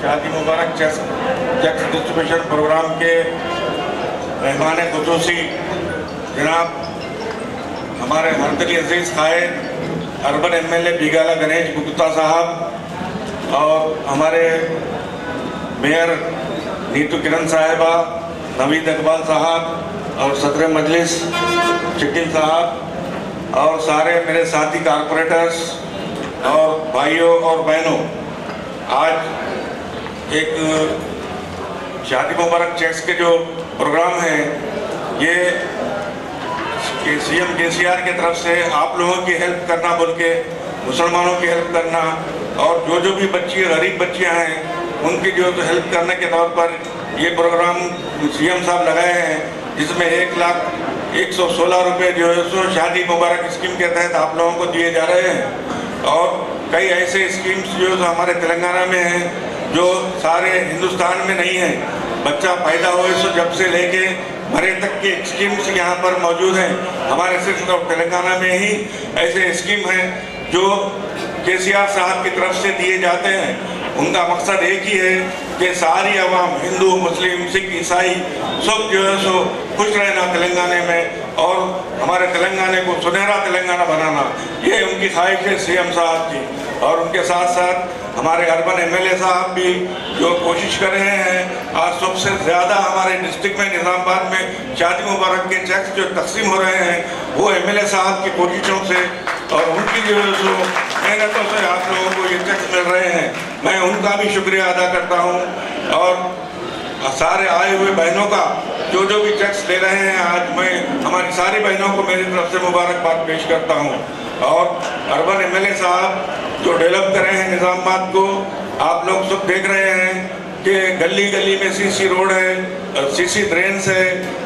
शादी मुबारक check distribution programme के मेहमान खुसूसी जनाब हमारे हरदली अजीज कायद अर्बन एमएलए बिगाला गणेश गुप्ता साहब और हमारे मेयर नीतू किरण साहिबा, नवीद इकबाल साहब और सदर मजलिस चिकिन साहब और सारे मेरे साथी कारपोरेटर्स और भाइयों और बहनों, आज एक शादी मुबारक चेक्स के जो प्रोग्राम है ये सीएम केसीआर की तरफ से आप लोगों की हेल्प करना बोल के, मुसलमानों की हेल्प करना और जो भी बच्ची गरीब बच्चियां हैं उनकी जो हेल्प करने के तौर पर ये प्रोग्राम सीएम साहब लगाए हैं, जिसमें 1,01,16 रुपये जो है सो शादी मुबारक स्कीम के तहत आप लोगों को दिए जा रहे हैं। और कई ऐसे स्कीम्स जो हमारे तेलंगाना में हैं जो सारे हिंदुस्तान में नहीं है। बच्चा पैदा हुए सो जब से लेके मरे तक के स्कीम्स यहाँ पर मौजूद हैं। हमारे सिर्फ तेलंगाना में ही ऐसे स्कीम हैं जो केसीआर साहब की तरफ से दिए जाते हैं। उनका मकसद एक ही है कि सारी आवाम, हिंदू, मुस्लिम, सिख, ईसाई सब जो है सो खुश रहना तेलंगाना में और हमारे तेलंगाना को सुनहरा तेलंगाना बनाना, ये उनकी ख्वाहिश है सीएम साहब की। और उनके साथ साथ हमारे अर्बन एमएलए साहब भी जो कोशिश कर रहे हैं। आज सबसे ज़्यादा हमारे डिस्ट्रिक्ट में निज़ामाबाद में शादी मुबारक के चेक्स जो तकसीम हो रहे हैं वो एमएलए साहब की कोशिशों से और उनकी जो मेहनतों से आप लोगों को ये चेक्स मिल रहे हैं। मैं उनका भी शुक्रिया अदा करता हूँ और सारे आए हुए बहनों का जो भी चेक्स ले रहे हैं, आज मैं हमारी सारी बहनों को मेरी तरफ से मुबारकबाद पेश करता हूँ। और अर्बन एमएलए साहब जो डेवलप कर रहे हैं निज़ामाबाद को, आप लोग सब देख रहे हैं कि गली गली में सीसी रोड है, सीसी ड्रेन्स है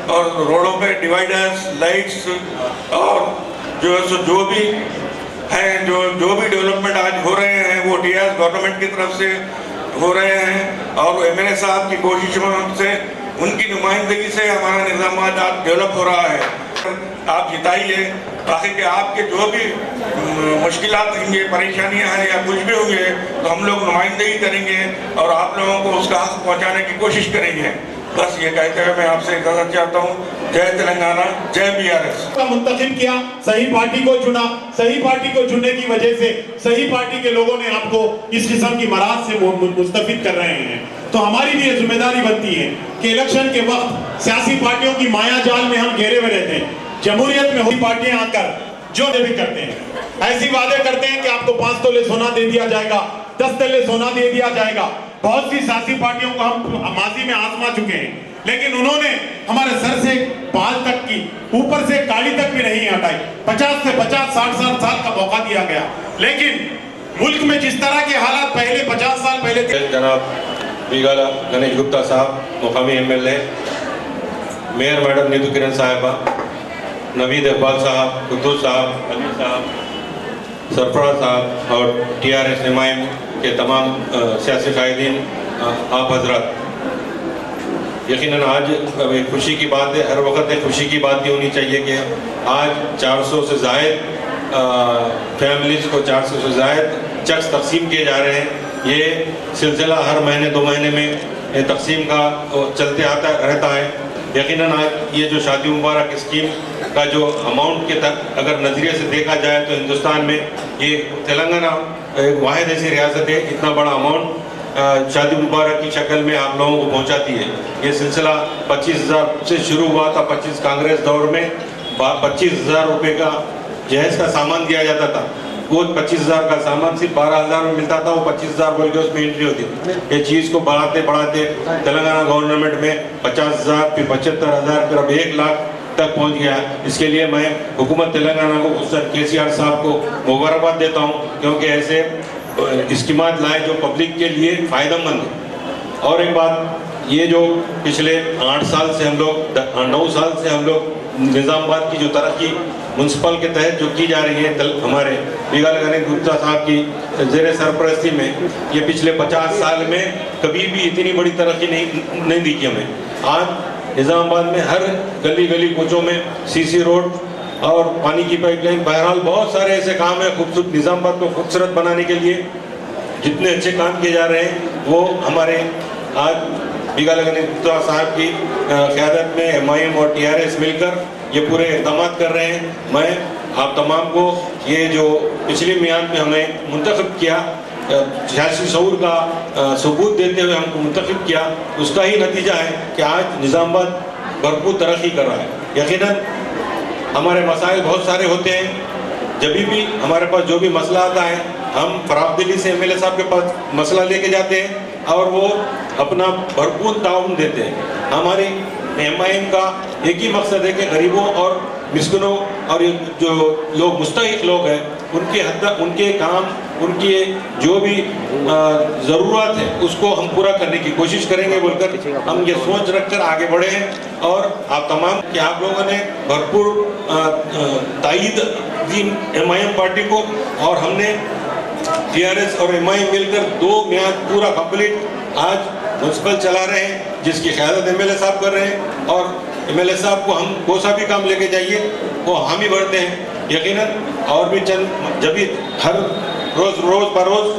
और रोडों पे डिवाइडर्स, लाइट्स और जो भी हैं, जो भी डेवलपमेंट आज हो रहे हैं वो टीआर गवर्नमेंट की तरफ से हो रहे हैं। और एमएलए साहब की कोशिशों से, उनकी नुमाइंदगी से हमारा निज़ामाबाद आज डेवलप हो रहा है। आप जिताइए ताकि कि आपके जो भी मुश्किलात होंगे, परेशानियां हैं या कुछ भी होंगे तो हम लोग नुमाइंदगी करेंगे और आप लोगों को उसका हक पहुंचाने की कोशिश करेंगे। बस ये कहते हुए मैं आपसे इजाजत चाहता हूँ। जय तेलंगाना, जय बीआरएस। मुंतखब किया, सही पार्टी को चुना, सही पार्टी को चुनने की वजह से सही पार्टी के लोगों ने आपको इस किस्म की मराज से मुस्तफिद कर रहे हैं। तो हमारी भी ये जिम्मेदारी बनती है कि इलेक्शन के वक्त सियासी पार्टियों की माया जाल में हम घेरे हुए रहते हैं। जमहूरियत में हुई पार्टियां आकर जो भी करते हैं, ऐसी वादे करते हैं कि आपको 5 तोले सोना दे दिया जाएगा, 10 तोले सोना दे दिया जाएगा। बहुत सी सियासी पार्टियों को हम माजी में आजमा चुके हैं, लेकिन उन्होंने हमारे सर से बाल तक की, ऊपर से गाड़ी तक भी नहीं हटाई। 50 से 50, 60 साल का मौका दिया गया, लेकिन मुल्क में जिस तरह के हालात पहले 50 साल पहले थे। जनाब बिगाला गणेश गुप्ता साहब, मुकामी एमएलए, मेयर मैडम नीतू किरण साहिबा, नवीद इकबाल साहब, कुद्दूस साहब, अली साहब, सरफराज साहब और टीआरएस नुमाइंद के तमाम सियासी कायदीन, आप हजरात, यकीनन आज एक खुशी की बात है। हर वक्त एक खुशी की बात ये होनी चाहिए कि आज 400 से ज़ायद फैमिलीज़ को 400 से ज़ायद चेक्स तकसीम किए जा रहे हैं। ये सिलसिला हर महीने 2 महीने में तकसीम का चलते आता रहता है। यकीनन आज ये जो शादी मुबारक स्कीम का जो अमाउंट के तक अगर नज़रिए से देखा जाए तो हिंदुस्तान में ये तेलंगाना एक वाहिद ऐसी रियासत है इतना बड़ा अमाउंट शादी मुबारक की शक्ल में आप लोगों को पहुंचाती है। ये सिलसिला 25,000 से शुरू हुआ था। 25 कांग्रेस दौर में 25,000 रुपये का जहेज का सामान दिया जाता था। वो 25,000 का सामान सिर्फ 12,000 में मिलता था, वो 25,000 बोल के उसमें एंट्री होती थी। ये चीज़ को बढ़ाते बढ़ाते तेलंगाना गवर्नमेंट में 50,000, फिर 75,000, फिर अब 1 लाख तक पहुंच गया। इसके लिए मैं हुकूमत तेलंगाना को, केसीआर साहब को मुबारकबाद देता हूं, क्योंकि ऐसे स्कीमात लाए जो पब्लिक के लिए फ़ायदेमंद है। और एक बात, ये जो पिछले 8 साल से हम लोग 9 साल से हम लोग निज़ामाबाद की जो तरक्की म्यूनसिपल के तहत जो की जा रही है हमारे बिगाला गणेश गुप्ता साहब की ज़ेर सरपरस्ती में, ये पिछले 50 साल में कभी भी इतनी बड़ी तरक्की नहीं दिखी हमें। आज निज़ामाबाद में हर गली गली कूचों में सीसी रोड और पानी की पाइपलाइन, बहरहाल बहुत सारे ऐसे काम हैं खूबसूरत निज़ामाबाद को खूबसूरत बनाने के लिए जितने अच्छे काम किए जा रहे हैं वो हमारे आज बिगाला गणेश गुप्ता साहब की क़यादत में MIM और TRS मिलकर ये पूरे इक़दाम कर रहे हैं। मैं आप तमाम को ये जो पिछली मियाद में हमें मुंतखब किया, सियासी शऊर का सबूत देते हुए हमको मुंतखब किया, उसका ही नतीजा है कि आज निज़ामाबाद भरपूर तरक्की कर रहा है। यकीनन हमारे मसाइल बहुत सारे होते हैं, जब भी हमारे पास जो भी मसला आता है हम फराबदिली से MLA साहब के पास मसला लेके जाते हैं और वो अपना भरपूर ताउन देते हैं। हमारी MIM का एक ही मकसद है कि गरीबों और मिस्किनों और जो लोग मुस्तहिक लोग हैं उनके काम, उनकी जो भी ज़रूरत है उसको हम पूरा करने की कोशिश करेंगे बोलकर हम ये सोच रखकर आगे बढ़े हैं। और आप तमाम कि आप लोगों ने भरपूर तायीद दी MIM पार्टी को, और हमने TRS और MIM मिलकर 2 मियाद पूरा कंप्लीट आज म्यूनसिपल चला रहे हैं, जिसकी क़यादत MLA साहब कर रहे हैं। और MLA साहब को हम कोई सा भी काम लेके जाइए वो हम ही भरते हैं। यकीनन और भी चंद जब भी हर रोज़ बरोज़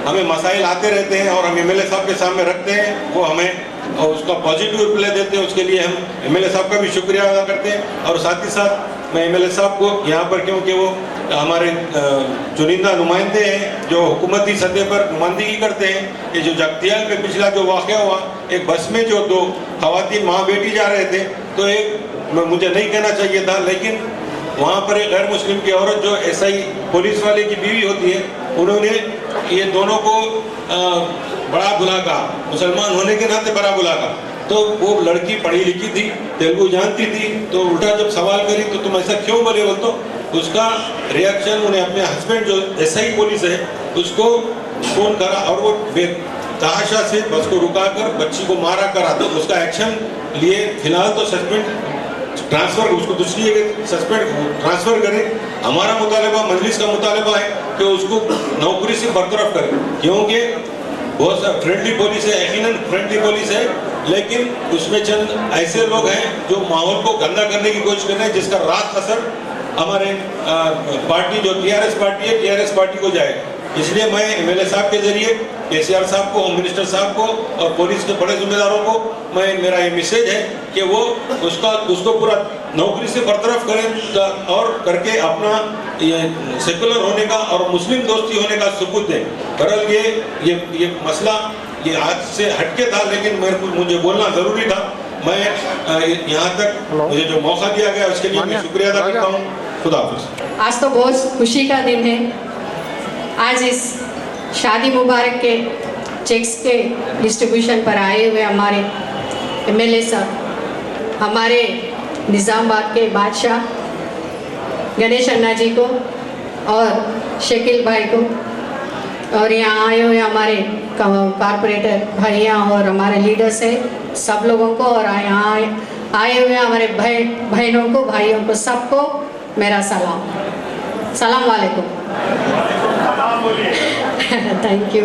हमें मसाइल आते रहते हैं और हम MLA साहब के सामने रखते हैं, वो हमें और उसका पॉजिटिव रिप्लाई देते हैं, उसके लिए हम MLA साहब का भी शुक्रिया अदा करते हैं। और साथ ही साथ मैं MLA साहब को यहाँ पर, क्योंकि वो हमारे चुनिंदा नुमाइंदे हैं जो हुकूमती सतह पर नुमाइंदगी करते हैं, कि जो जगतियाल में पिछला जो वाक़या हुआ, एक बस में जो 2 ख़वातीन माँ बेटी जा रहे थे, तो एक मुझे नहीं कहना चाहिए था, लेकिन वहाँ पर एक गैर मुस्लिम की औरत जो SI पुलिस वाले की बीवी होती है, उन्होंने ये दोनों को बड़ा बुला कहा, मुसलमान होने के नाते बड़ा बुला कहा। तो वो लड़की पढ़ी लिखी थी, तेलुगु जानती थी, तो उल्टा जब सवाल करी तो तुम ऐसा क्यों बोले बोल, तो उसका रिएक्शन उन्हें अपने हस्बैंड जो SI पुलिस है उसको फ़ोन करा और वो बेतहाशा से बस को रुकाकर बच्ची को मारा करा। तो उसका एक्शन लिए फिलहाल तो सस्पेंड ट्रांसफ़र, उसको दूसरी जगह सस्पेंड ट्रांसफ़र करें। हमारा मुतालबा, मजलिस का मुतालबा है कि उसको नौकरी से बरतरफ करें, क्योंकि बहुत सा फ्रेंडली पुलिस है, यकीनन फ्रेंडली पुलिस है, लेकिन उसमें चंद ऐसे लोग हैं जो माहौल को गंदा करने की कोशिश कर रहे हैं, जिसका रात असर हमारे पार्टी जो TRS पार्टी है, TRS पार्टी को जाएगा। इसलिए मैं MLA साहब के जरिए KCR साहब को, होम मिनिस्टर साहब को और पुलिस के बड़े जिम्मेदारों को मेरा ये मैसेज है कि वो उसको पूरा नौकरी से बरतरफ करें और करके अपना ये सेकुलर होने का और मुस्लिम दोस्ती होने का सबूत दें। बहरहाल ये मसला ये आज से हटके था, लेकिन मुझे बोलना ज़रूरी था। मैं यहाँ तक मुझे जो मौका दिया गया उसके लिए मैं शुक्रिया अदा करता हूँ। खुदा हाफ़िज़। आज तो बहुत खुशी का दिन है। आज इस शादी मुबारक के चेक्स के डिस्ट्रीब्यूशन पर आए हुए हमारे MLA साहब, हमारे निज़ामाबाद के बादशाह गणेश अन्ना जी को और शकील भाई को, और यहाँ आए हुए हमारे कॉरपोरेटर भैया और हमारे लीडर्स हैं, सब लोगों को, और यहाँ आए हुए हमारे बहनों को, भाइयों को, सबको मेरा सलाम वालेकुम। Thank you.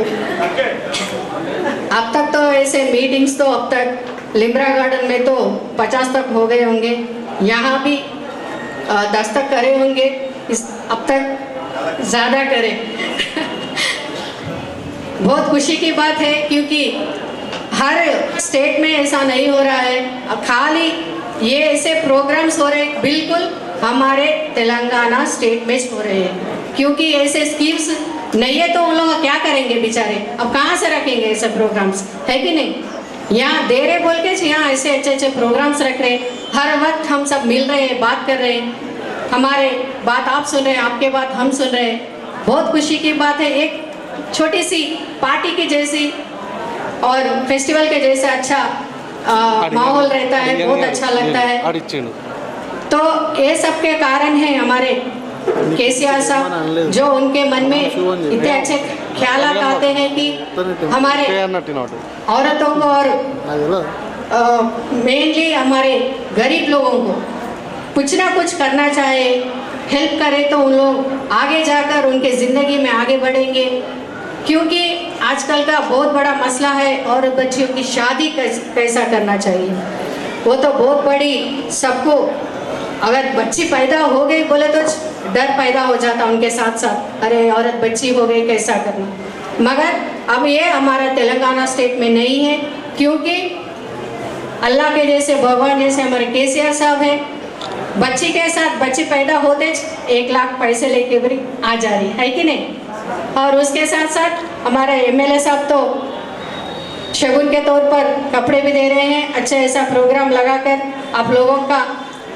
अब तक तो ऐसे मीटिंग्स तो अब तक लिम्रा गार्डन में तो 50 तक हो गए होंगे, यहाँ भी 10 तक करे होंगे, अब तक ज़्यादा करें। बहुत खुशी की बात है, क्योंकि हर स्टेट में ऐसा नहीं हो रहा है। अब खाली ये ऐसे प्रोग्राम्स हो रहे हैं बिल्कुल हमारे तेलंगाना स्टेट में हो रहे हैं, क्योंकि ऐसे स्कीम्स नहीं है तो उन लोग क्या करेंगे बेचारे, अब कहाँ से रखेंगे ऐसे प्रोग्राम्स, है कि नहीं। यहाँ दे रहे बोल के यहाँ ऐसे अच्छे प्रोग्राम्स रख रहे, हर वक्त हम सब मिल रहे हैं, बात कर रहे हैं, हमारे बात आप सुन रहे हैं, आपके बात हम सुन रहे हैं। बहुत खुशी की बात है, एक छोटी सी पार्टी की जैसी और फेस्टिवल के जैसे अच्छा माहौल रहता है, बहुत अच्छा लगता है। तो ये सब के कारण है हमारे KCR साहब, जो उनके मन में इतने अच्छे ख्याल आते हैं कि हमारे औरतों को और मेनली हमारे गरीब लोगों को कुछ ना कुछ करना चाहे, हेल्प करे तो उन लोग आगे जाकर उनके ज़िंदगी में आगे बढ़ेंगे। क्योंकि आजकल का बहुत बड़ा मसला है और बच्चियों की शादी कैसा करना चाहिए, वो तो बहुत बड़ी, सबको अगर बच्ची पैदा हो गई बोले तो डर पैदा हो जाता उनके साथ साथ, अरे औरत बच्ची हो गई कैसा करना। मगर अब ये हमारा तेलंगाना स्टेट में नहीं है, क्योंकि अल्लाह के जैसे भगवान जैसे हमारे केसीआर साहब है, बच्ची के साथ बच्ची पैदा होते 1 लाख पैसे लेके भी आ जा रही है कि नहीं। और उसके साथ साथ हमारे एमएलए साहब तो शगुन के तौर पर कपड़े भी दे रहे हैं। अच्छा ऐसा प्रोग्राम लगाकर आप लोगों का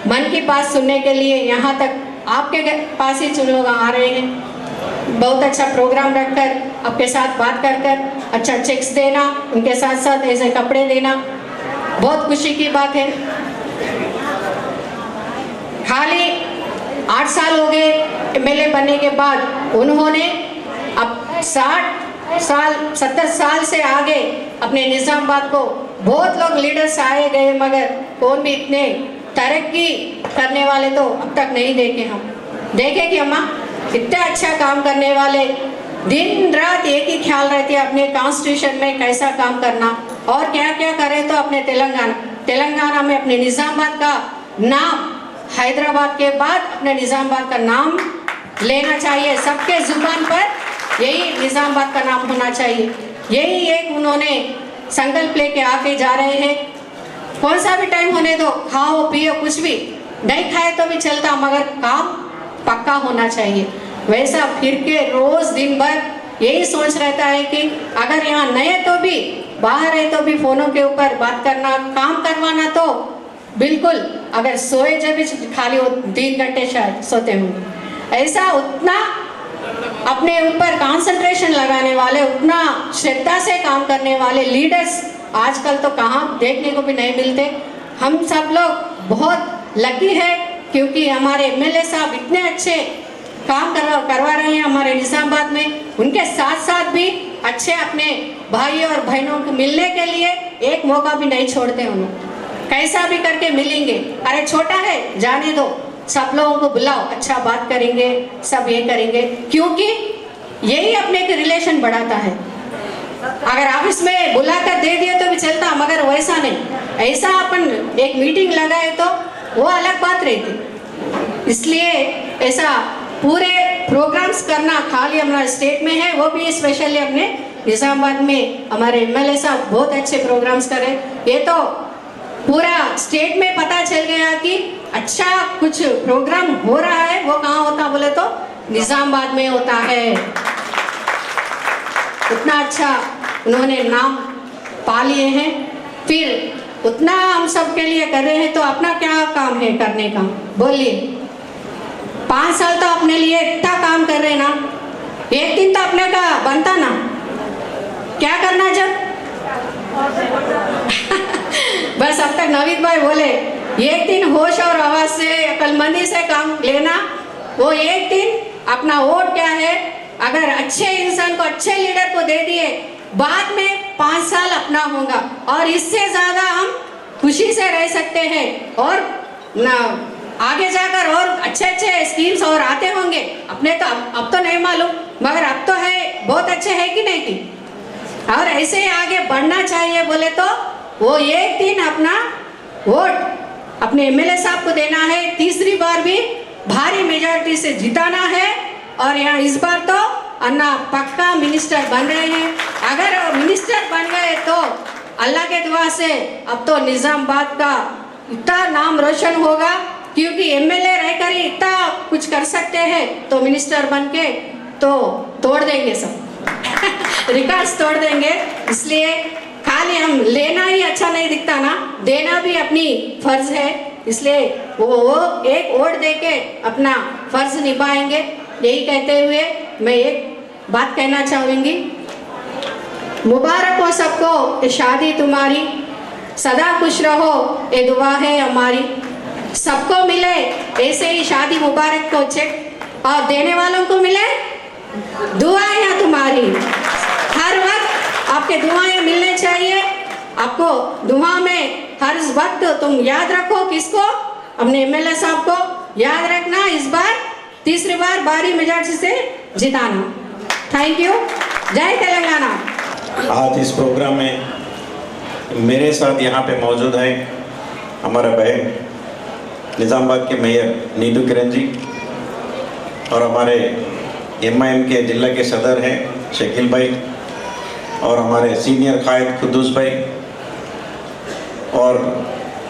मन की बात सुनने के लिए यहाँ तक आपके पास ही लोग आ रहे हैं। बहुत अच्छा प्रोग्राम रखकर आपके साथ बात कर अच्छा चेक्स देना, उनके साथ साथ ऐसे कपड़े देना बहुत खुशी की बात है। खाली 8 साल हो गए एमएलए बनने के बाद, उन्होंने अब 60 साल 70 साल से आगे अपने निजामाबाद को बहुत लोग लीडर्स आए गए, मगर कौन भी इतने तरक्की करने वाले तो अब तक नहीं देखे। हम देखे कि अम्मा इतना अच्छा काम करने वाले, दिन रात एक ही ख्याल रहती है अपने कॉन्स्टिट्यूशन में कैसा काम करना और क्या क्या करें। तो अपने तेलंगाना में अपने निजामाबाद का नाम हैदराबाद के बाद अपने निजामाबाद का नाम लेना चाहिए, सबके जुबान पर यही निजामाबाद का नाम होना चाहिए। यही एक उन्होंने संकल्प लेके आके जा रहे हैं। कौन सा भी टाइम होने दो, खाओ पियो कुछ भी, नहीं खाए तो भी चलता, मगर काम पक्का होना चाहिए। वैसा फिर के रोज दिन भर यही सोच रहता है कि अगर यहाँ नए तो भी, बाहर है तो भी फोनों के ऊपर बात करना, काम करवाना, तो बिल्कुल अगर सोए जब खाली 3 घंटे शायद सोते होंगे। ऐसा उतना अपने ऊपर कंसंट्रेशन लगाने वाले, उतना श्रद्धा से काम करने वाले लीडर्स आजकल तो कहाँ देखने को भी नहीं मिलते। हम सब लोग बहुत लकी है क्योंकि हमारे एमएलए साहब इतने अच्छे काम करवा रहे हैं हमारे निजामाबाद में। उनके साथ साथ भी अच्छे अपने भाई और बहनों को मिलने के लिए एक मौका भी नहीं छोड़ते। उन्होंने कैसा भी करके मिलेंगे, अरे छोटा है जाने दो, सब लोगों को बुलाओ, अच्छा बात करेंगे, सब ये करेंगे, क्योंकि यही अपने के रिलेशन बढ़ाता है। अगर ऑफिस में बुलाकर दे दिए तो भी चलता, मगर वैसा नहीं। ऐसा अपन एक मीटिंग लगाए तो वो अलग बात रहती। इसलिए ऐसा पूरे प्रोग्राम्स करना खाली हमारे स्टेट में है, वो भी स्पेशली अपने निजामाबाद में हमारे एमएलए साहब बहुत अच्छे प्रोग्राम्स करे। ये तो पूरा स्टेट में पता चल गया कि अच्छा कुछ प्रोग्राम हो रहा है। वो कहाँ होता बोले तो निजामाबाद में होता है। उतना अच्छा उन्होंने नाम पा लिए हैं, फिर उतना हम सब के लिए कर रहे हैं, तो अपना क्या काम है करने का बोलिए। 5 साल तो अपने लिए इतना काम कर रहे ना, एक दिन तो अपने का बनता ना, क्या करना जब बस अब तक नवीद भाई बोले एक दिन होश और आवाज से अक्लमंदी से काम लेना। वो एक दिन अपना वोट क्या है, अगर अच्छे इंसान को अच्छे लीडर को दे दिए, बाद में 5 साल अपना होगा और इससे ज्यादा हम खुशी से रह सकते हैं और आगे जाकर और अच्छे अच्छे स्कीम्स और आते होंगे। अपने तो अब तो नहीं मालूम, मगर अब तो है, बहुत अच्छे है कि नहीं की, और ऐसे ही आगे बढ़ना चाहिए। बोले तो वो एक दिन अपना वोट अपने एमएलए साहब को देना है, तीसरी बार भी भारी मेजॉरिटी से जिताना है। और यहाँ इस बार तो अन्ना पक्का मिनिस्टर बन रहे हैं। अगर वो मिनिस्टर बन गए तो अल्लाह के दुआ से अब तो निजामाबाद का इतना नाम रोशन होगा, क्योंकि एमएलए रहकर ही इतना कुछ कर सकते हैं, तो मिनिस्टर बन के तो तोड़ देंगे सब रिकॉर्ड्स तोड़ देंगे। इसलिए खाली हम लेना ही अच्छा नहीं दिखता ना, देना भी अपनी फर्ज है। इसलिए वो एक वोट देके अपना फर्ज निभाएंगे। यही कहते हुए मैं एक बात कहना चाहूँगी, मुबारक हो सबको ये शादी तुम्हारी, सदा खुश रहो ये दुआ है हमारी। सबको मिले ऐसे ही शादी मुबारक को चेक, और देने वालों को मिले दुआएं तुम्हारी। हर वक्त आपके दुआएं मिलने चाहिए। आपको दुआ में हर वक्त तुम याद रखो, किसको, अपने एमएलए साहब को याद रखना। इस बार तीसरी बार भारी मेजॉरिटी से जिताना। Thank you. जय तेलंगाना। आज इस प्रोग्राम में मेरे साथ यहाँ पे मौजूद है हमारा बहन निजामाबाद के मेयर नीतू किरण जी, और हमारे एमआईएम के जिला के सदर हैं शकील भाई, और हमारे सीनियर कायद कुद्दूस भाई और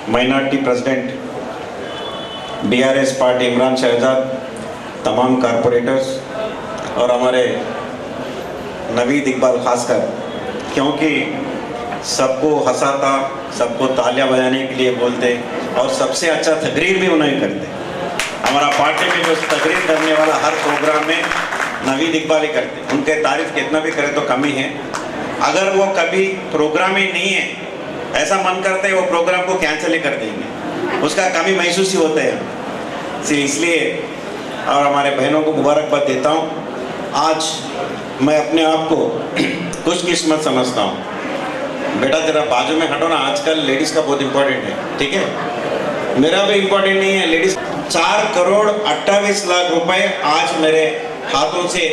minority president DRS party Imran Shahzad, तमाम कारपोरेटर्स और हमारे नवीद इकबाल खासकर, क्योंकि सबको हंसाता, सबको तालियां बजाने के लिए बोलते और सबसे अच्छा तकरीर भी उन्हें करते। हमारा पार्टी में जो तकरीर करने वाला हर प्रोग्राम में नवीद इकबाल ही करते। उनके तारीफ कितना भी करें तो कमी है। अगर वो कभी प्रोग्राम ही नहीं है, ऐसा मन करता है वो प्रोग्राम को कैंसिल ही कर देंगे, उसका कमी महसूस ही होता है। इसलिए और हमारे बहनों को मुबारकबाद देता हूँ। आज मैं अपने आप को खुशकिस्मत समझता हूँ। बेटा तेरा बाजू में हटो ना, आजकल लेडीज़ का बहुत इंपॉर्टेंट है, ठीक है? मेरा भी इंपॉर्टेंट नहीं है। लेडीज़ 4 करोड़ 28 लाख रुपए आज मेरे हाथों से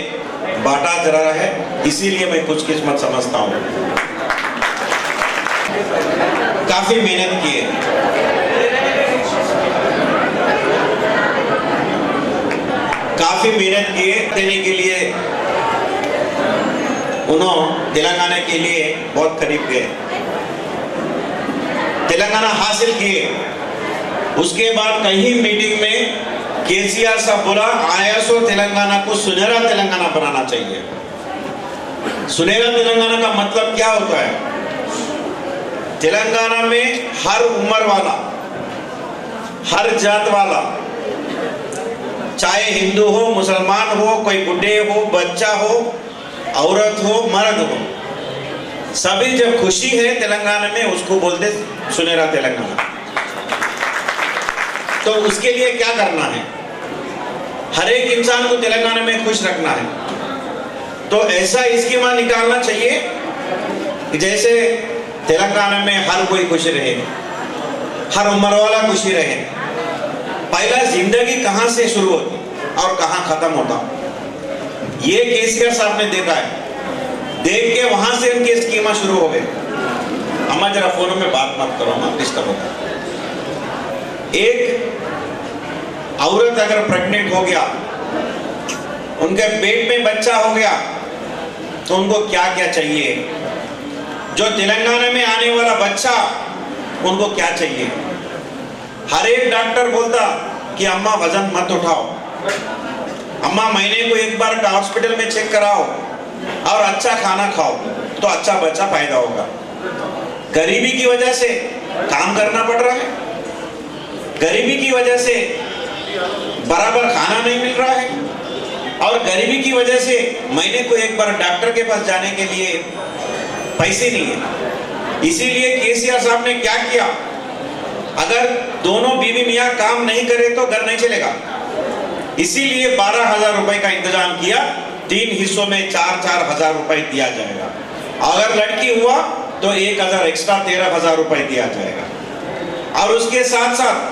बांटा जा रहा है, इसीलिए मैं खुशकिस्मत समझता हूँ। काफ़ी मेहनत की है, काफ़ी मेहनत की है देने के लिए। उन्होंने तेलंगाना के लिए बहुत करीब गए, तेलंगाना हासिल किए। उसके बाद कहीं मीटिंग में केसीआर साहब बोला ISO तेलंगाना को सुनहरा तेलंगाना बनाना चाहिए। सुनहरा तेलंगाना का मतलब क्या होता है? तेलंगाना में हर उम्र वाला, हर जात वाला, चाहे हिंदू हो, मुसलमान हो, कोई बुढ़े हो, बच्चा हो, औरत हो, मर्द हो, सभी जब खुशी है तेलंगाना में उसको बोलते सुनहरा तेलंगाना। तो उसके लिए क्या करना है? हर एक इंसान को तेलंगाना में खुश रखना है। तो ऐसा स्कीमा निकालना चाहिए कि जैसे तेलंगाना में हर कोई खुश रहे, हर उम्र वाला खुशी रहे। पहला जिंदगी कहाँ से शुरू होती और कहाँ खत्म होता, ये केसीआर साहब ने देखा है। देख के वहां से उनके स्कीमा शुरू हो गए। अम्मा जरा फोन में बात मत करो, अम्मा डिस्टर्ब होगा। एक औरत अगर प्रेग्नेंट हो गया, उनके पेट में बच्चा हो गया, तो उनको क्या क्या चाहिए? जो तेलंगाना में आने वाला बच्चा, उनको क्या चाहिए? हर एक डॉक्टर बोलता कि अम्मा वजन मत उठाओ, अम्मा महीने को एक बार हॉस्पिटल में चेक कराओ और अच्छा खाना खाओ, तो अच्छा बच्चा पैदा होगा। गरीबी की वजह से काम करना पड़ रहा है, गरीबी की वजह से बराबर खाना नहीं मिल रहा है, और गरीबी की वजह से महीने को एक बार डॉक्टर के पास जाने के लिए पैसे नहीं है। इसीलिए केसीआर साहब ने क्या किया? अगर दोनों बीवी मियाँ काम नहीं करे तो घर नहीं चलेगा। इसीलिए 12,000 रुपए का इंतजाम किया। 3 हिस्सों में 4-4 हजार रुपए दिया जाएगा। अगर लड़की हुआ तो 1,000 एक्स्ट्रा 13,000 रुपए दिया जाएगा। और उसके साथ साथ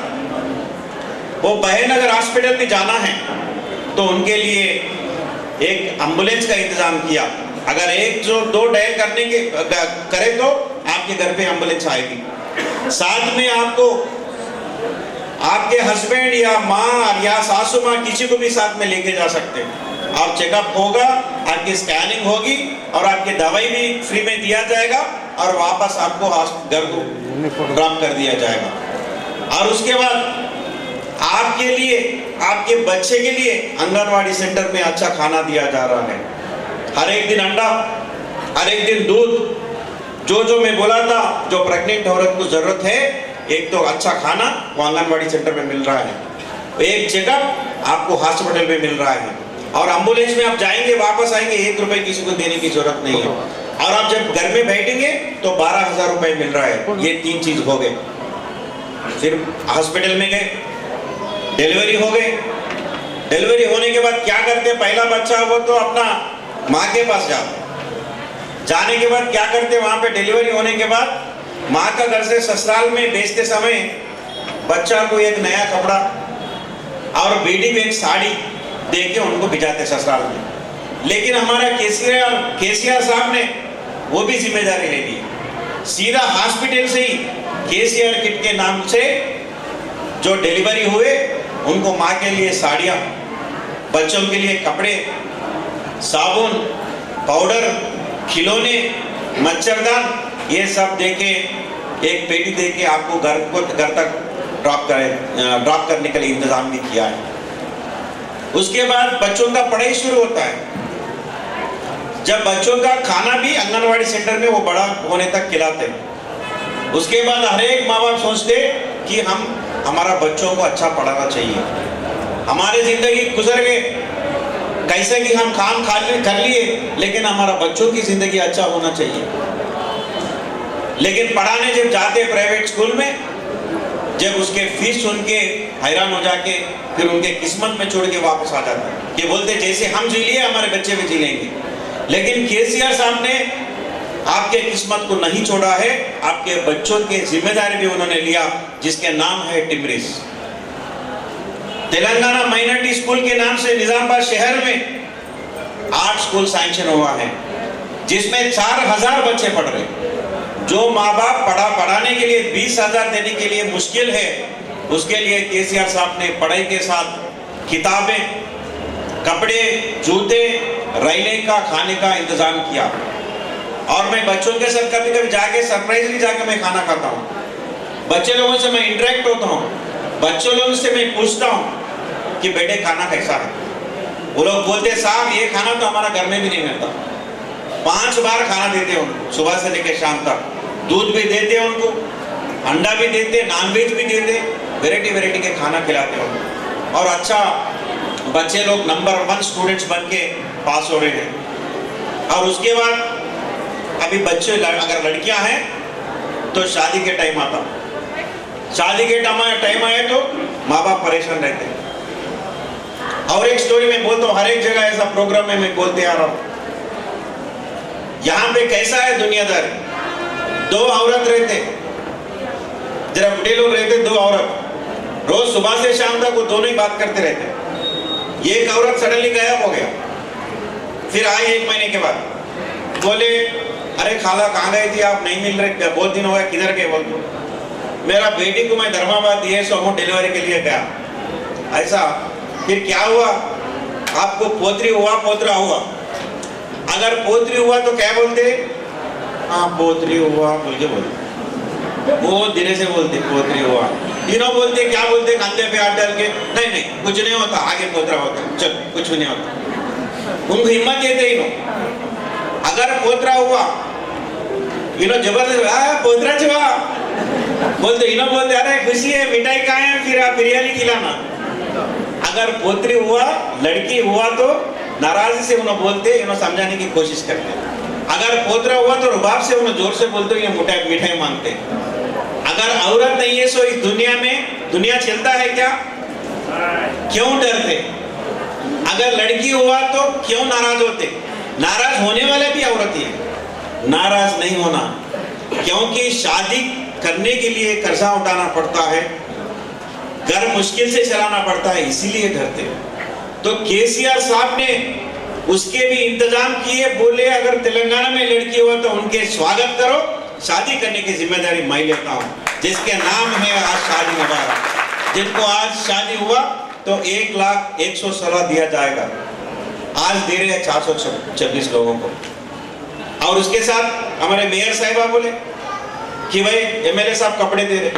वो बहन अगर हॉस्पिटल में जाना है तो उनके लिए एक एम्बुलेंस का इंतजाम किया। अगर 1-2 डायल करने के करे तो आपके घर पे एम्बुलेंस आएगी। साथ में आपको आपके हस्बैंड या माँ या सासू माँ किसी को भी साथ में लेके जा सकते हैं। और चेकअप होगा, आपकी स्कैनिंग होगी और आपकी दवाई भी फ्री में दिया जाएगा और वापस आपको घर को ड्रॉप कर दिया जाएगा। और उसके बाद आपके लिए, आपके बच्चे के लिए आंगनवाड़ी सेंटर में अच्छा खाना दिया जा रहा है। हर एक दिन अंडा, हर एक दिन दूध, जो मैं बोला था, जो प्रेग्नेंट औरत को जरूरत है, एक तो अच्छा खाना वो आंगनवाड़ी सेंटर में मिल रहा है, एक चेकअप आपको हॉस्पिटल में मिल रहा है, और एम्बुलेंस में आप जाएंगे वापस आएंगे, 1 रुपए किसी को देने की जरूरत नहीं है। और आप जब घर में बैठेंगे तो 12,000 रुपए मिल रहा है। ये 3 चीज हो गए। फिर हॉस्पिटल में गए, डिलीवरी हो गई। डिलीवरी होने के बाद क्या करते? पहला बच्चा हो तो अपना माँ के पास जाने के बाद क्या करते? वहां पे डिलीवरी होने के बाद माँ का घर से ससुराल में भेजते समय बच्चा को एक नया कपड़ा और बेटी को एक साड़ी दे के उनको भिजाते ससुराल में। लेकिन हमारा केसीआर साहब ने वो भी जिम्मेदारी ले ली। सीधा हॉस्पिटल से ही केसीआर किट के नाम से जो डिलीवरी हुए उनको माँ के लिए साड़ियाँ, बच्चों के लिए कपड़े, साबुन, पाउडर, खिलौने, मच्छरदान, ये सब देके एक पेटी देके आपको घर तक ड्रॉप करने के लिए इंतजाम भी किया है। उसके बाद बच्चों का पढ़ाई शुरू होता है। जब बच्चों का खाना भी आंगनवाड़ी सेंटर में वो बड़ा होने तक खिलाते हैं। उसके बाद हर एक माँ बाप सोचते कि हमारा बच्चों को अच्छा पढ़ाना चाहिए। हमारी जिंदगी गुजर गए कैसे कि हम काम कर लिए, लेकिन हमारा बच्चों की जिंदगी अच्छा होना चाहिए। लेकिन पढ़ाने जब जाते प्राइवेट स्कूल में, जब उसके फीस सुन के हैरान हो जाके फिर उनके किस्मत में छोड़ के वापस आ जाते हैं कि बोलते जैसे हम जी लिए हमारे बच्चे भी जी लेंगे। लेकिन केसीआर साहब ने आपके किस्मत को नहीं छोड़ा है, आपके बच्चों की जिम्मेदारी भी उन्होंने लिया, जिसके नाम है टिमरिस। तेलंगाना माइनॉरिटी स्कूल के नाम से निजामाबाद शहर में 8 स्कूल सैंक्शन हुआ है, जिसमें 4000 बच्चे पढ़ रहे। जो माँ बाप पढ़ाने के लिए 20,000 देने के लिए मुश्किल है, उसके लिए केसीआर साहब ने पढ़ाई के साथ किताबें, कपड़े, जूते, रहने का, खाने का इंतजाम किया। और मैं बच्चों के साथ कभी कभी जाके सरप्राइजली जाके मैं खाना खाता हूँ। बच्चे लोगों से मैं इंटरेक्ट होता हूँ, बच्चों लोगों से मैं पूछता हूँ कि बेटे खाना कैसा है। वो लोग बोलते साहब ये खाना तो हमारा घर में भी नहीं मिलता। 5 बार खाना देते हैं उनको, सुबह से लेकर शाम तक। दूध भी देते हैं उनको, अंडा भी देते, नॉनवेज भी देते, वैरायटी के खाना खिलाते हैं उनको। और अच्छा बच्चे लोग नंबर 1 स्टूडेंट्स बन के पास हो रहे हैं। और उसके बाद अभी बच्चे अगर लड़कियां हैं तो शादी के टाइम आता, शादी के टाइम आए तो माँ बाप परेशान रहते हैं। और एक स्टोरी में बोलता हूँ, हर एक जगह ऐसा प्रोग्राम में मैं बोलते आ रहा हूँ। यहाँ पे कैसा है दुनियादारी, 2 औरत रहते, जरा बुढ़े लोग रहते, 2 औरत रोज सुबह से शाम तक वो दोनों ही बात करते रहते। एक औरत सडनली गायब हो गया, फिर आई 1 महीने के बाद, बोले अरे खाला कहाँ गई थी आप, नहीं मिल रहे, बहुत दिन हो गया, किधर गए? बोल मेरा बेटी को मैं धर्माबाद दिए सो हूँ डिलीवरी के लिए गया। ऐसा फिर क्या हुआ? आपको पोत्री हुआ, पोतरा हुआ? अगर पोत्री हुआ तो क्या बोलते? हाँ पोत्री हुआ बोल के बोलते, वो धीरे से बोलते पोत्री हुआ। तीनों बोलते क्या बोलते? कंधे पे हाथ डाल के, नहीं नहीं कुछ नहीं होता, आगे पोतरा होता, चल कुछ भी नहीं होता। उनको हिम्मत देते इन्हों। अगर पोतरा हुआ इन्हों जबरदस्त पोतरा हुआ बोलते, इन्हों बोलते अरे खुशी है, मिठाई खाए हैं, फिर आप बिरयानी खिलाना। अगर पोत्री हुआ, लड़की हुआ तो नाराजी से उन्हें बोलते, इन्हें समझाने की कोशिश करते। अगर पोतरा हुआ तो रुबाब से उन्हें जोर से बोलते, ये मिठाई मांगते। अगर औरत नहीं है सो इस दुनिया में दुनिया चलता है क्या? क्यों डरते? अगर लड़की हुआ तो क्यों नाराज होते? नाराज होने वाले भी औरत ही है, नाराज नहीं होना, क्योंकि शादी करने के लिए कर्जा उठाना पड़ता है, घर मुश्किल से चलाना पड़ता है, इसीलिए डरते। तो केसीआर साहब ने उसके भी इंतजाम किए, बोले अगर तेलंगाना में लड़की हुआ तो उनके स्वागत करो, शादी करने की जिम्मेदारी मैं लेता हूँ, जिसके नाम है आज शादी मुबारक। जिनको आज शादी हुआ तो 1,01,16 दिया जाएगा, आज दे रहे हैं 426 लोगों को। और उसके साथ हमारे मेयर साहिबा बोले कि भाई एमएलए साहब कपड़े दे रहे,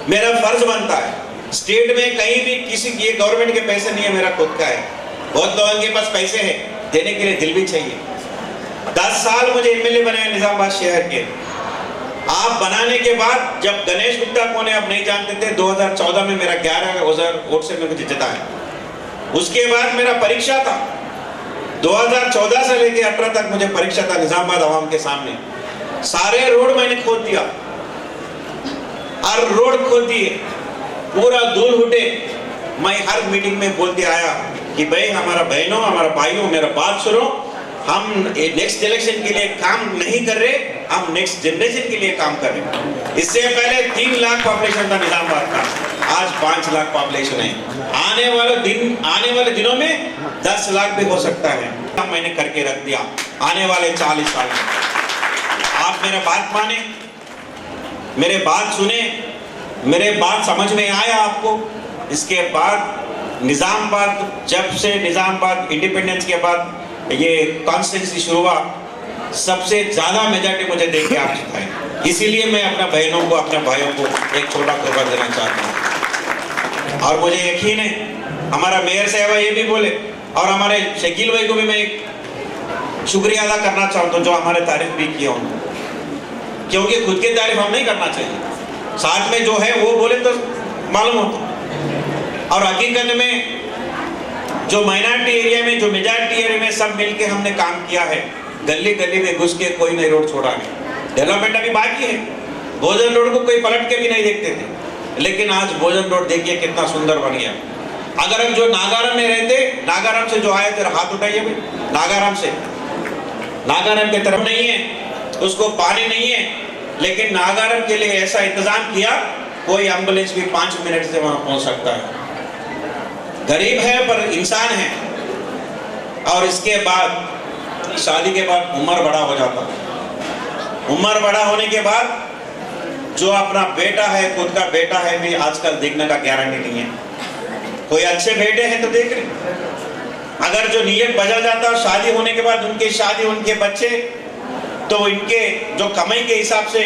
मेरा फर्ज बनता है स्टेट में कहीं भी किसी ये गवर्नमेंट के पैसे नहीं है, मेरा खुद का है। बहुत लोगों के पास पैसे हैं, देने के लिए दिल भी चाहिए। 10 साल मुझे एमएलए बनाया निजामाबाद शहर के। आप बनाने के बाद जब गणेश गुप्ता कौन है आप नहीं जानते थे, 2014 में मेरा 11,000 वोट से मुझे जिताया। उसके बाद मेरा परीक्षा था, 2014 से लेकर 18 तक मुझे परीक्षा था निजामाबाद आवाम के सामने। सारे रोड मैंने खोद दिया, हर रोड खोद दिए, पूरा धूल उठे। मैं हर मीटिंग में बोलते आया कि भाई हमारा बहनों, हमारा भाइयों, मेरा बात सुनो, हम नेक्स्ट इलेक्शन के लिए काम नहीं कर रहे, हम नेक्स्ट जनरेशन के लिए काम कर रहे। इससे पहले 3 लाख पॉपुलेशन था निजामाबाद का, आज 5 लाख पॉपुलेशन है। आने वाले दिनों में 10 लाख भी हो सकता है। मैंने करके रख दिया आने वाले 40 साल में। आप मेरा बात माने, मेरे बात सुने, मेरे बात समझ में आया आपको। इसके बाद निजामाबाद, जब से निजामाबाद इंडिपेंडेंस के बाद ये कॉन्स्टिट्यूंसी शुरू हुआ, सबसे ज्यादा मेजॉरिटी मुझे देख के आप जिताएं। इसीलिए मैं अपने बहनों को, अपने भाइयों को एक छोटा तोहफा देना चाहता हूँ। और मुझे यकीन है हमारा मेयर साहब ये भी बोले, और हमारे शकील भाई को भी मैं एक शुक्रिया अदा करना चाहता हूँ जो हमारे तारीफ भी किया हूँ, क्योंकि खुद की तारीफ हम नहीं करना चाहिए, साथ में जो है वो बोले तो मालूम होता। और हकीकत में जो माइनॉरिटी एरिया में, जो मेजॉरिटी एरिया में सब मिलके हमने काम किया है। गली गली में घुस के कोई नहीं रोड छोड़ा है। डेवलपमेंट अभी बाकी है। भोजन रोड को कोई पलट के भी नहीं देखते थे, लेकिन आज भोजन रोड देखिए कितना सुंदर बन गया। अगर हम जो नागारम में रहते, नागारम से जो आए थे हाथ उठाइए भाई, नागारम से, नागारम की तरफ नहीं है, उसको पानी नहीं है, लेकिन नागारम के लिए ऐसा इंतजाम किया कोई एम्बुलेंस भी 5 मिनट से वहां पहुंच सकता है। गरीब है पर इंसान है। और इसके बाद शादी के बाद उम्र बड़ा हो जाता है। उम्र बड़ा होने के बाद जो अपना बेटा है, खुद का बेटा है भी आजकल देखने का गारंटी नहीं है। कोई अच्छे बेटे हैं तो देख रहे, अगर जो नीयत बदल जाता है शादी होने के बाद, उनकी शादी, उनके बच्चे, तो इनके जो कमाई के हिसाब से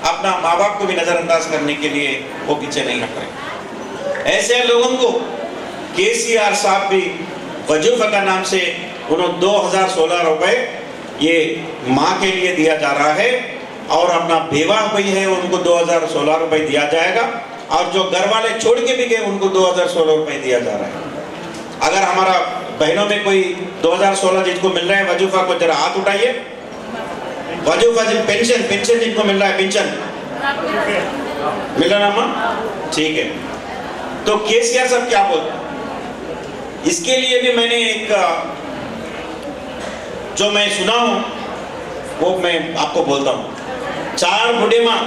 अपना माँ बाप को भी नजरअंदाज करने के लिए वो पीछे नहीं हट रहे। ऐसे लोगों को केसीआर साहब भी वजूफा का नाम से उन्होंने 2016 रुपए ये माँ के लिए दिया जा रहा है, और अपना बेवाह हुई है उनको 2016 रुपए दिया जाएगा, और जो घर वाले छोड़ के भी गए उनको 2016 रुपए दिया जा रहा है। अगर हमारा बहनों में कोई 2016 जिनको मिल रहा है वजूफा को जरा हाथ उठाइए। वजूफा पेंशन जिनको मिल रहा है, पेंशन मिल रहा है ना, ठीक है। तो केसीआर साहब क्या बोलते, इसके लिए भी मैंने एक जो मैं सुना हूं वो मैं आपको बोलता हूं। 4 बूढ़े माँ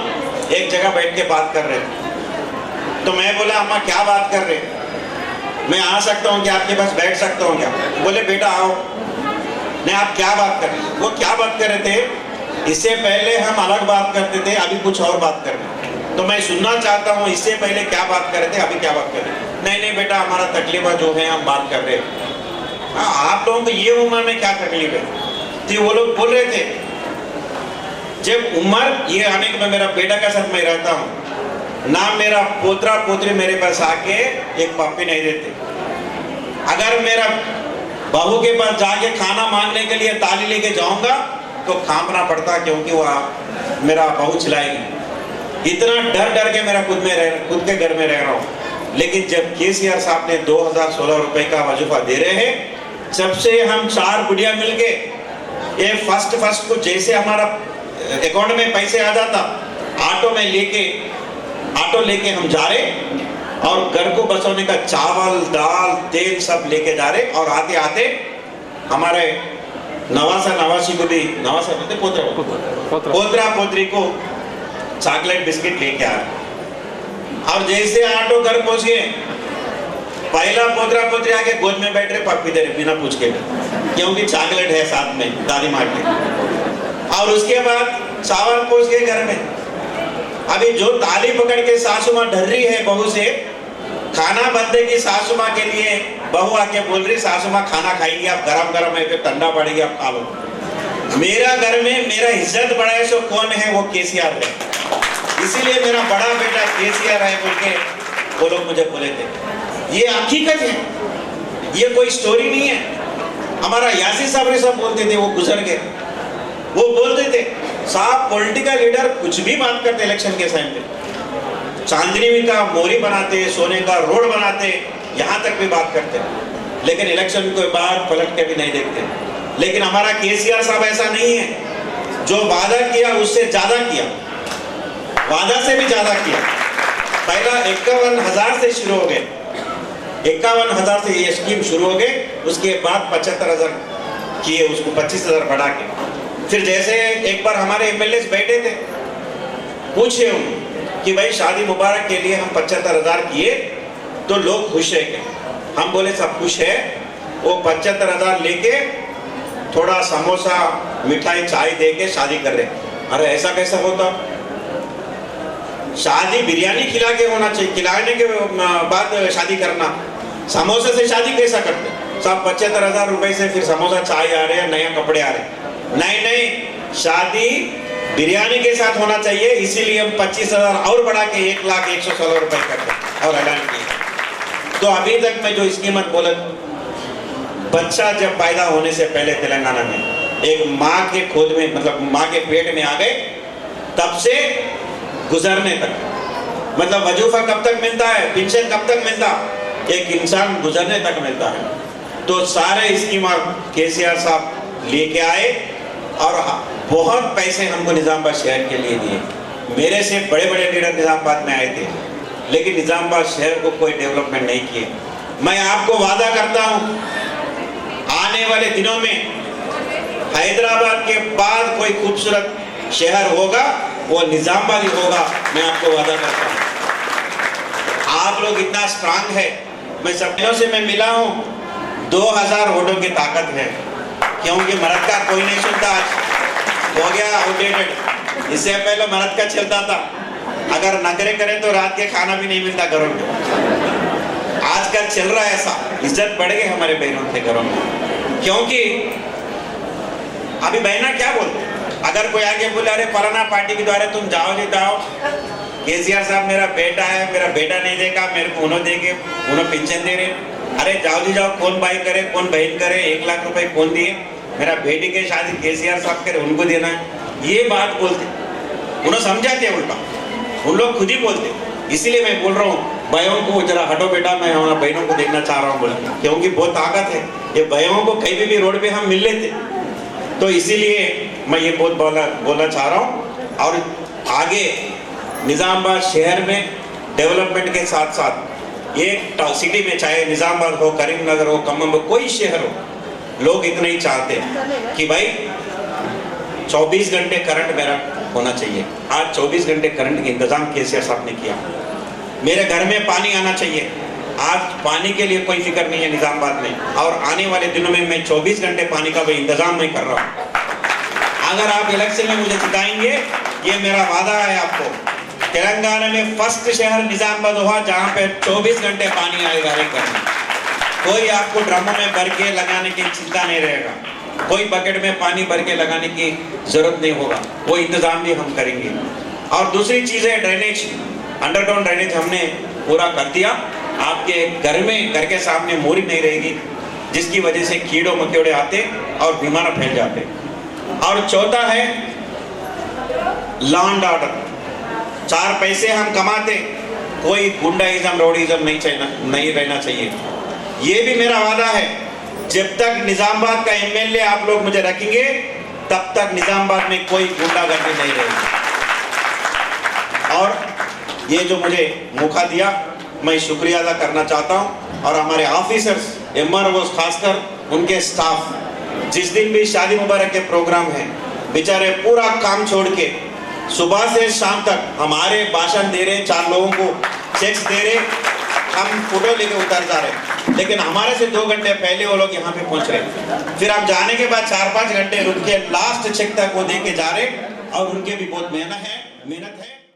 एक जगह बैठ के बात कर रहे थे, तो मैं बोला अम्मा क्या बात कर रहे, मैं आ सकता हूँ क्या, आपके पास बैठ सकता हूँ क्या? बोले बेटा आओ। नहीं, आप क्या बात कर रहे? वो क्या बात कर रहे थे, इससे पहले हम अलग बात करते थे, अभी कुछ और बात कर रहे हैं, तो मैं सुनना चाहता हूँ इससे पहले क्या बात कर रहे थे, अभी क्या बात कर रहे हैं। नहीं बेटा, हमारा तकलीफ जो है हम बात कर रहे हैं। आप लोगों को ये उम्र में क्या तकलीफ है? तो वो लोग बोल रहे थे जब उम्र ये आने के बाद मेरा बेटा के साथ मैं रहता हूँ ना, मेरा पोतरा पोतरी मेरे पास आके एक पप्पी नहीं देते। अगर मेरा बहू के पास जाके खाना मांगने के लिए ताली लेके जाऊंगा तो कांपना पड़ता, क्योंकि वह मेरा बहू चिल्लाएगी। इतना डर डर के मेरा खुद के घर में रह रहा हूँ। लेकिन जब केसीआर साहब ने 2016 रुपए का वजूफा दे रहे हैं, जब से हम 4 बुढ़िया मिलके ये फर्स्ट को जैसे हमारा अकाउंट में पैसे आ जाता, ऑटो लेके हम जा रहे, और घर को बचाने का चावल दाल तेल सब लेके जा रहे, और आते आते हमारे नवासी को भी, पोतरा पोतरी को चॉकलेट बिस्किट लेके आ रहे। और जैसे ऑटो घर पहुंच गए, पहला पोतरा पोतरी आके गोद में बैठ रहे, पप्पी दे रहे बिना पूछ के, क्योंकि चॉकलेट है साथ में दादी माँ के। और उसके बाद चावल पहुंच गए घर में। अभी जो ताली पकड़ के सासू माँ डर रही है बहू से, खाना बनने की सासू माँ के लिए बहू आके बोल रही, सासू माँ खाना खाएंगी आप, गरम गरम है, फिर ठंडा पड़ेगी आप खा लो। मेरा घर में मेरा इज्जत बढ़ाए सो कौन है, वो केसीआर है। इसीलिए मेरा बड़ा बेटा केसीआर है बोल के वो लोग मुझे बोले थे। ये हकीकत है, ये कोई स्टोरी नहीं है। हमारा यासी साहब ने सब बोलते थे, वो गुजर गए, वो बोलते थे साहब पॉलिटिकल लीडर कुछ भी बात करते इलेक्शन के टाइम पे, चांदनी का मोरी बनाते, सोने का रोड बनाते, यहाँ तक भी बात करते, लेकिन इलेक्शन के बाद पलट के भी नहीं देखते। लेकिन हमारा केसीआर साहब ऐसा नहीं है, जो वादा किया उससे ज्यादा किया, वादा से भी ज्यादा किया। पहला 51,000 से शुरू हो गए, 51,000 से ये स्कीम शुरू हो गई, उसके बाद 75,000 किए, उसको 25,000 बढ़ा के। फिर जैसे एक बार हमारे एमएलए बैठे थे, पूछे कि भाई शादी मुबारक के लिए हम 75,000 किए तो लोग खुश है क्या? हम बोले सब खुश है। वो 75,000 लेके थोड़ा समोसा मिठाई चाय दे के शादी कर रहे। अरे ऐसा कैसा होता? शादी बिरयानी खिला के होना चाहिए, खिलाने के बाद शादी करना। समोसे से शादी कैसा करते? सब 75,000 रुपए से फिर समोसा चाय आ रहे हैं, नए कपड़े आ रहे हैं। नहीं, शादी बिरयानी के साथ होना चाहिए, इसीलिए हम 25,000 और बढ़ा के 1,116 रुपए करते और ऐलान किया। तो अभी तक मैं जो स्कीम बोला, बच्चा जब पैदा होने से पहले तेलंगाना में एक माँ के खोद में, मतलब माँ के पेट में आ गए, तब से गुजरने तक, मतलब वजूफा कब तक मिलता है, पेंशन कब तक मिलता, एक इंसान गुजरने तक मिलता है। तो सारे स्कीम केसीआर साहब लेके आए और बहुत पैसे हमको निजामाबाद शहर के लिए दिए। मेरे से बड़े बड़े लीडर निजामाबाद में आए थे, लेकिन निजामाबाद शहर को कोई डेवलपमेंट नहीं किए। मैं आपको वादा करता हूँ, आने वाले दिनों में हैदराबाद के बाद कोई खूबसूरत शहर होगा, वो निजामाबाद ही होगा, मैं आपको वादा करता हूँ। आप लोग इतना स्ट्रांग है, मैं सपनों से मैं मिला हूँ, 2000 वोटों की ताकत है, क्योंकि मर्द का कोई नहीं सुनता, हो गया आउटडेटेड। इससे पहले मर्द का चलता था, अगर नखरे करें तो रात के खाना भी नहीं मिलता घरों में। आजकल चल रहा है ऐसा, इज्जत बढ़ गई हमारे बहनों के घरों में, क्योंकि अभी बहना क्या बोलते, अगर कोई आगे बोले अरे फलाना पार्टी के द्वारा तुम जाओ नहीं जाओ, केसीआर साहब मेरा बेटा है, मेरा बेटा नहीं देगा, मेरे को उन्होंने देके उन्होंने पेंशन दे रहे, अरे जाओ जी जाओ, कौन भाई करे कौन बहन करे, 1 लाख रुपए कौन दिए, मेरा बेटी के शादी केसीआर साहब करे उनको देना है, ये बात बोलते, उन्हें समझाते उल्टा, उन लोग खुद ही बोलते। इसीलिए मैं बोल रहा हूँ भाइयों को, जरा हटो बेटा, मैं हमारा बहनों को देखना चाह रहा हूँ बोला, क्योंकि बहुत ताकत है, ये भाइयों को कहीं भी रोड पे हम मिल लेते। तो इसीलिए मैं ये बहुत बोलना चाह रहा हूँ। और आगे निजामाबाद शहर में डेवलपमेंट के साथ साथ एक सिटी में, चाहे निजामाबाद हो, करीमनगर हो, खम्मम हो, कोई शहर हो, लोग इतना ही चाहते हैं कि भाई 24 घंटे करंट मेरा होना चाहिए। आज 24 घंटे करंट के इंतजाम केसीआर साहब ने किया। मेरे घर में पानी आना चाहिए, आज पानी के लिए कोई फिक्र नहीं है निजामाबाद में, और आने वाले दिनों में मैं 24 घंटे पानी का भी इंतजाम मैं कर रहा हूँ। अगर आप इलेक्शन में मुझे जिताएंगे, ये मेरा वादा है आपको, तेलंगाना में फर्स्ट शहर निजामाबाद हुआ जहाँ पे 24 घंटे पानी आएगा हर एक घर में। कोई आपको ड्रमों में भर के लगाने की चिंता नहीं रहेगा, कोई बकेट में पानी भर के लगाने की जरूरत नहीं होगा, वो इंतजाम भी हम करेंगे। और दूसरी चीज़ है ड्रेनेज, अंडरग्राउंड ड्रेनेज हमने पूरा कर दिया। आपके घर में, घर के सामने मोरी नहीं रहेगी, जिसकी वजह से कीड़ों मकोड़े आते और बीमार फैल जाते। और चौथा है लॉ एंड ऑर्डर, 4 पैसे हम कमाते, कोई गुंडाइज्म रोडिज्म नहीं रहना चाहिए। ये भी मेरा वादा है, जब तक निजामाबाद का एमएलए आप लोग मुझे रखेंगे, तब तक निजामाबाद में कोई गुंडागर्दी नहीं रहेगी। और ये जो मुझे मौका दिया, मैं शुक्रिया अदा करना चाहता हूँ। और हमारे ऑफिसर्स, एमआरओ, खासकर उनके स्टाफ, जिस दिन भी शादी मुबारक के प्रोग्राम है, बेचारे पूरा काम छोड़ के सुबह से शाम तक हमारे भाषण दे रहे, 4 लोगों को चेक्स दे रहे, हम फोटो लेके उतर जा रहे, लेकिन हमारे से 2 घंटे पहले वो लोग यहाँ पे पहुँच रहे। फिर हम जाने के बाद 4-5 घंटे रुक के लास्ट चेक तक वो दे के जा रहे, और उनके भी बहुत मेहनत है।